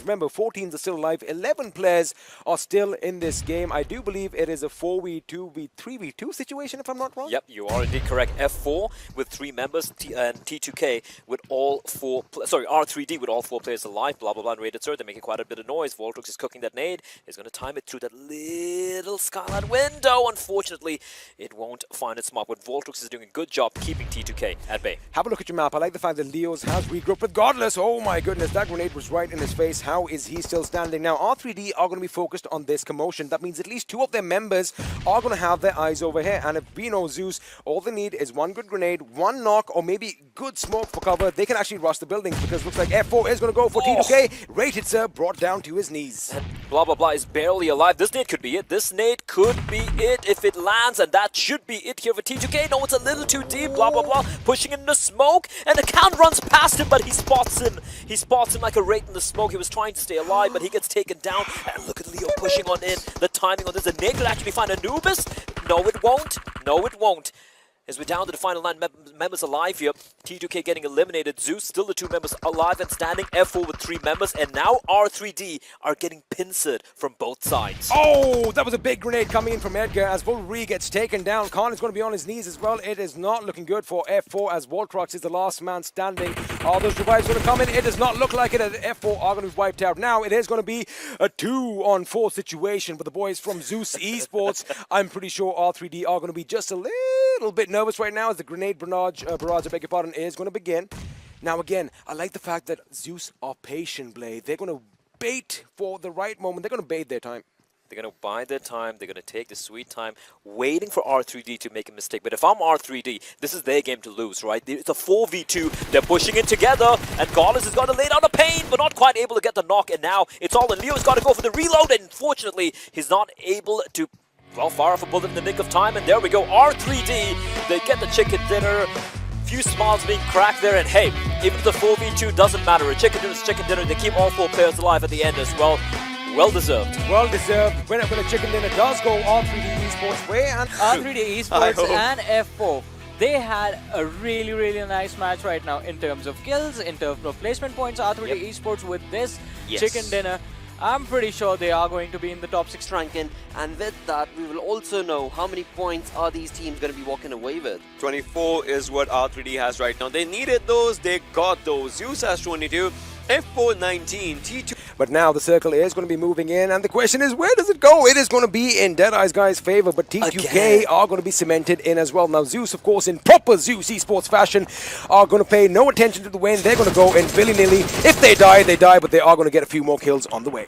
Remember, 4 teams are still alive. 11 players are still in this game. I do believe it is a 4v2v3v2 situation, if I'm not wrong. Yep, you are indeed correct. F4 with 3 members, and T2K with all 4, sorry, R3D with all 4 players alive, blah, blah, blah, and rated third. They're making quite a bit of noise. Voltrux is cooking that nade. He's going to time it through that little Skylight window. Unfortunately, it won't find its mark, but Voltrux is doing a good job keeping T2K at bay. Have a look at your map. I like the fact that LEOZ has regrouped regardless. Oh my goodness, that grenade was right in his face. How is he still standing? Now, R3D are going to be focused on this commotion. That means at least 2 of their members are going to have their eyes over here. And if we know ZEUS, all they need is 1 good grenade, 1 knock, or maybe good smoke for cover. They can actually rush the buildings because it looks like F4 is going to go for T2K. Rated sir, brought down to his knees. And blah, blah, blah is barely alive. This nade could be it. This nade could be it if it lands, and that should be it here for T2K. No, it's a little too deep, blah, blah, blah. Pushing in the smoke, and the count runs past him, but he spots him. He spots him like a wraith in the smoke. He was trying to stay alive, but he gets taken down. And look at Leo pushing on in. The timing on this. The nade could actually find Anubis. No, it won't. No, it won't. As we're down to the final 9 members alive here, T2K getting eliminated, ZEUS still the 2 members alive and standing, F4 with 3 members, and now R3D are getting pincered from both sides. Oh, that was a big grenade coming in from EDGAR as Volri gets taken down. Khan is going to be on his knees as well. It is not looking good for F4 as Voltrox is the last man standing. Are those revives going to come in? It does not look like it as F4 are going to be wiped out. Now it is going to be a 2-on-4 situation with the boys from ZEUS Esports. I'm pretty sure R3D are going to be just a little bit nervous right now as the grenade barrage, I beg your pardon, is going to begin. Now again, I like the fact that ZEUS are patient, Blade. They're going to bait for the right moment. They're going to bait their time. They're going to bide their time. They're going to take the sweet time, waiting for R3D to make a mistake. But if I'm R3D, this is their game to lose, right? It's a 4v2. They're pushing it together, and Gaules has got to lay down a pain, but not quite able to get the knock. And now it's all in. Leo's got to go for the reload, and unfortunately, he's not able to, well, fire off a bullet in the nick of time. And there we go, R3D, they get the chicken dinner. Few smiles being cracked there, and hey, even if the 4v2 doesn't matter, a chicken dinner is chicken dinner. They keep all 4 players alive at the end as well. Well deserved. Well deserved. Winner for the chicken dinner does go R3D Esports way, and R3D Esports and F4. They had a really, really nice match right now in terms of kills, in terms of placement points. R3D Esports with this chicken dinner. I'm pretty sure they are going to be in the top 6 ranking, and with that we will also know how many points are these teams going to be walking away with. 24 is what R3D has right now. They needed those, they got those. ZEUS has 22, F4 19, T2. But now the circle is going to be moving in, and the question is, where does it go? It is going to be in Deadeyes Guys' favor, but T2K are going to be cemented in as well. Now ZEUS, of course, in proper ZEUS Esports fashion, are going to pay no attention to the win. They're going to go in willy-nilly. If they die, they die, but they are going to get a few more kills on the way.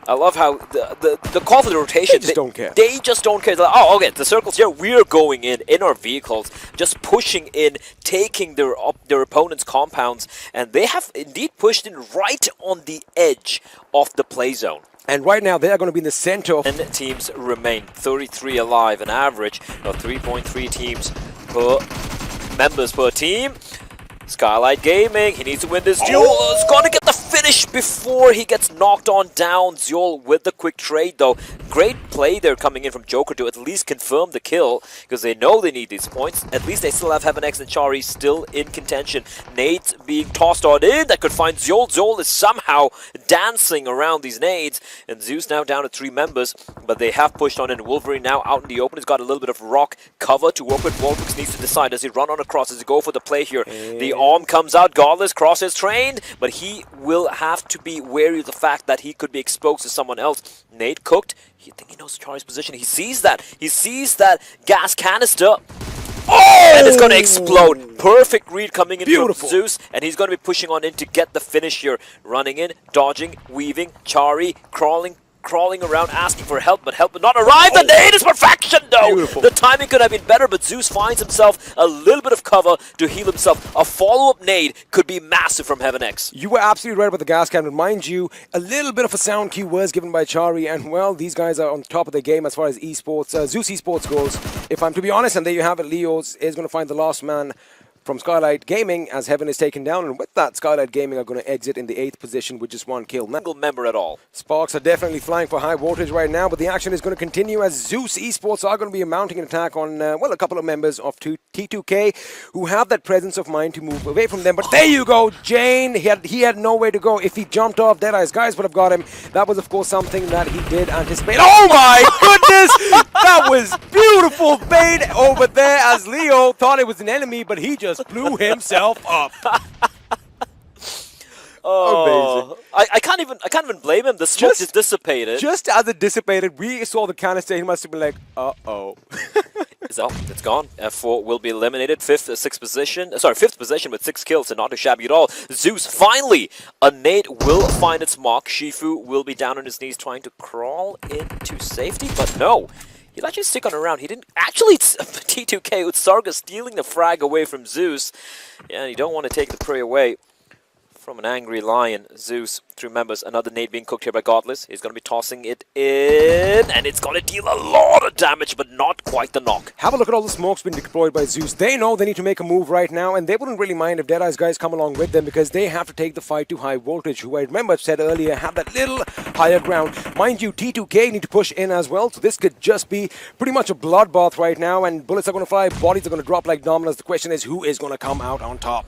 I love how the call for the rotation, they just don't care. They just don't care. They're like, oh, okay, the circle's here. We're going in our vehicles, just pushing in, taking their opponent's compounds, and they have indeed pushed in right on the edge of the play zone. And right now, they are going to be in the center of... And teams remain 33 alive, an average of 3.3 teams per members per team. Skylight Gaming, he needs to win this duel. He's got to get the finish before he gets knocked on down. Zyol with the quick trade though. Great play there coming in from Joker to at least confirm the kill, because they know they need these points. At least they still have Heaven X and Chari still in contention. Nades being tossed on in that could find Zyol. Zyol is somehow dancing around these nades, and ZEUS now down to 3 members, but they have pushed on in. Wolverine now out in the open. He's got a little bit of rock cover to work with. Voltrix needs to decide, does he run on across? Does he go for the play here? The arm comes out, Godless, cross is trained, but he will have to be wary of the fact that he could be exposed to someone else. Nade cooked. I think he knows Chari's position. He sees that. He sees that gas canister. Oh! And it's going to explode. Perfect read coming in from ZEUS, and he's going to be pushing on in to get the finish here. Running in, dodging, weaving, Chari, crawling around, asking for help, but help would not arrive. The nade is perfection, though. Beautiful. The timing could have been better, but ZEUS finds himself a little bit of cover to heal himself. A follow-up nade could be massive from Heaven X. You were absolutely right about the gas cannon. Mind you, a little bit of a sound cue was given by Chari, and well, these guys are on top of their game as far as esports, ZEUS Esports goes. If I'm to be honest, and there you have it, LEOZ is going to find the last man from Skylight Gaming as Heaven is taken down, and with that, Skylight Gaming are going to exit in the 8th position with just 1 kill. Single member at all. Sparks are definitely flying for high voltage right now, but the action is going to continue as ZEUS Esports are going to be mounting an attack on, well, a couple of members of T2K who have that presence of mind to move away from them. But there you go, Jane. He had nowhere to go. If he jumped off, Deadeyes Guys would have got him. That was, of course, something that he did anticipate. Oh my goodness! That was beautiful bait over there as Leo thought it was an enemy, but he just blew himself up. Oh, I can't even blame him. The smoke just dissipated. Just as it dissipated, we saw the canister. He must have been like, uh-oh. It's gone. F4 will be eliminated. Fifth position with 6 kills, and not too shabby at all. ZEUS finally, a nade will find its mark. Shifu will be down on his knees trying to crawl into safety, but no. He'll actually stick on around. He didn't actually. T2K with Sarga stealing the frag away from ZEUS. Yeah, you don't want to take the prey away from an angry lion. ZEUS, through members, another nade being cooked here by Godless. He's going to be tossing it in, and it's going to deal a lot of damage, but not quite the knock. Have a look at all the smokes being deployed by ZEUS. They know they need to make a move right now, and they wouldn't really mind if Deadeyes Guys come along with them because they have to take the fight to high voltage, who I remember said earlier had that little higher ground. Mind you, T2K need to push in as well, so this could just be pretty much a bloodbath right now, and bullets are going to fly, bodies are going to drop like dominoes. The question is, who is going to come out on top?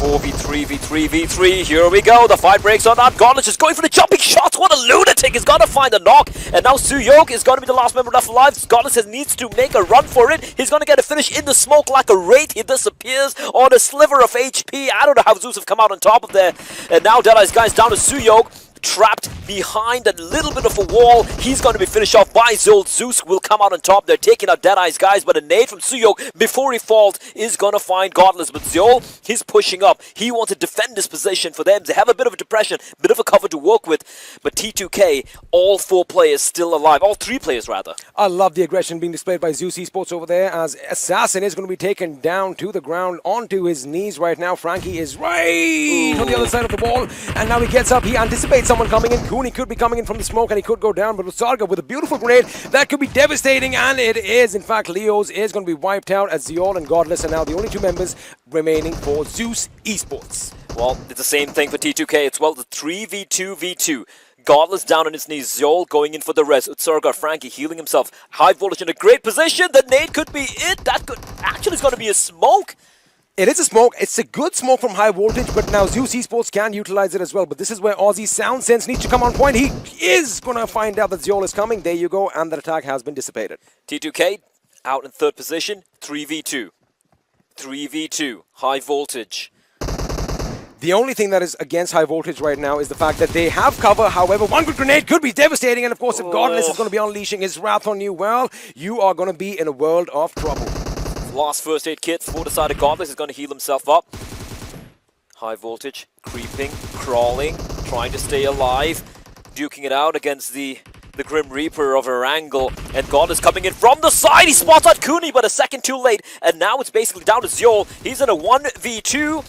4v3, v3. Here we go. The fight breaks on out. Godless is going for the jumping shots. What a lunatic. He's got to find the knock. And now ZEUSZYOL is going to be the last member left alive. Godless needs to make a run for it. He's going to get a finish in the smoke like a wraith. He disappears on a sliver of HP. I don't know how ZEUS have come out on top of there. And now Deadeyes Guys down to ZEUSZYOL. Trapped behind a little bit of a wall. He's going to be finished off by ZEUS. ZEUS will come out on top. They're taking out Deadeyes Guys, but a nade from ZEUSZYOL before he falls is going to find Godless. But ZEUSZYOL, he's pushing up. He wants to defend this position for them. They have a bit of a depression, bit of a cover to work with. But T2K, all 4 players still alive. All 3 players, rather. I love the aggression being displayed by ZEUS Esports over there as Assassin is going to be taken down to the ground onto his knees right now. Frankie is right on the other side of the wall, and now he gets up. He anticipates someone coming in. Cooney could be coming in from the smoke and he could go down, but with Sarga with a beautiful grenade that could be devastating, and it is. In fact, LEOZ is going to be wiped out as ZEUSZYOL and Godless are now the only 2 members remaining for ZEUS Esports. Well, it's the same thing for T2K. It's, well, the 3v2v2. Godless down on his knees. ZEUSZYOL going in for the rest. Utsarga, Frankie healing himself. High voltage in a great position. The nade could be it. That could actually is going to be a smoke. It is a smoke. It's a good smoke from high voltage, but now ZEUS Esports can utilize it as well. But this is where Aussie Sound Sense needs to come on point. He is going to find out that ZEUSZYOL is coming. There you go, and that attack has been dissipated. T2K out in 3rd position. 3v2. 3v2. High voltage. The only thing that is against high voltage right now is the fact that they have cover. However, one good grenade could be devastating. And of course, if Godless is going to be unleashing his wrath on you, well, you are going to be in a world of trouble. Last first aid kit for the side of Godless is going to heal himself up. High voltage, creeping, crawling, trying to stay alive, duking it out against the Grim Reaper of Erangel, and Godless coming in from the side. He spots out Cooney, but a second too late, and now it's basically down to ZEUSZYOL. He's in a 1v2,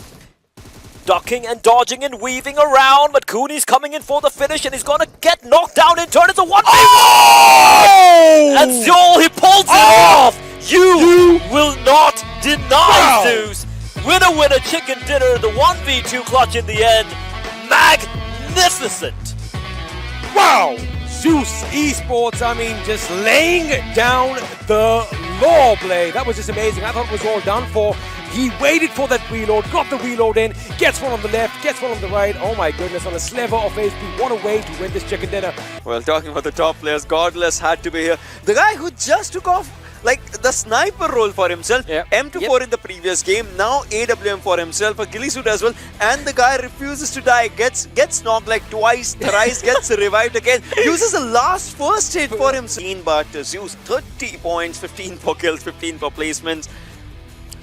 ducking and dodging and weaving around, but Cooney's coming in for the finish, and he's going to get knocked down in turn. It's a 1v1! Oh! And ZEUSZYOL, he pulls it off! You will not deny ZEUS. Winner, winner, chicken dinner. The 1v2 clutch in the end. Magnificent. Wow! ZEUS Esports, I mean, just laying down the law play. That was just amazing. I thought it was all done for. He waited for that reload, got the reload in, gets one on the left, gets one on the right. Oh my goodness, on a sliver of HP. What a way to win this chicken dinner. Well, talking about the top players, Godless had to be here. The guy who just took off like the sniper role for himself. Yep. M24 in the previous game, now AWM for himself, a ghillie suit as well, and the guy refuses to die, gets knocked like twice, thrice, gets revived again, uses a last first hit for himself. But ZEUS 30 points, 15 for kills, 15 for placements.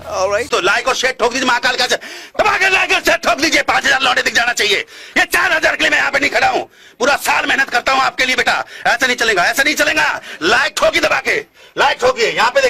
Alright. तो like और share ठोक दीजिए महाकाल का दबाकर like और share ठोक दीजिए 5000 लौटे दिख जाना चाहिए ये 4000 के लिए मैं यहाँ पे नहीं खड़ा हूँ पूरा साल मेहनत करता हूँ आपके लिए बेटा ऐसा नहीं चलेगा लाइक ठोकी दबा के लाइक ठोकिए यहाँ पे देखिए